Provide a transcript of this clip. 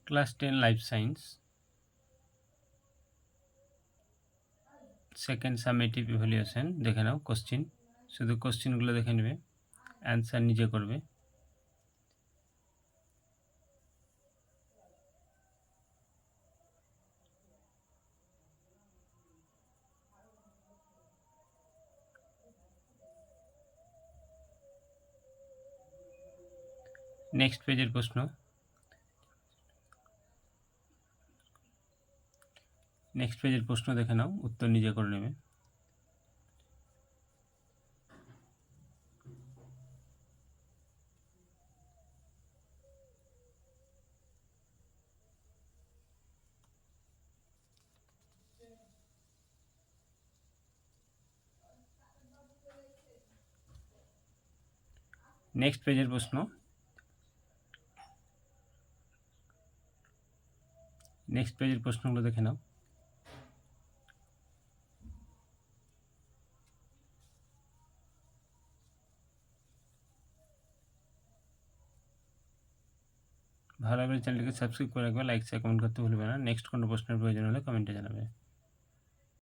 Class 10 life science second summative evaluation দেখে নাও question, শুধু কোশ্চিনগুলো দেখে নেবে, অ্যান্সার নিজে করবে। নেক্সট পেজের প্রশ্ন, দেখে নাও, উত্তর নিজে করে নেবে। নেক্সট পেজের প্রশ্ন, প্রশ্নগুলো দেখে নাও। ভালো লাগলে চ্যানেলটিকে সাবস্ক্রাইব করে রাখবে, লাইক শেয়ার কমেন্ট করতে ভুলবে না। নেক্সট কোনো প্রশ্নের প্রয়োজন হলে কমেন্টে জানাবে।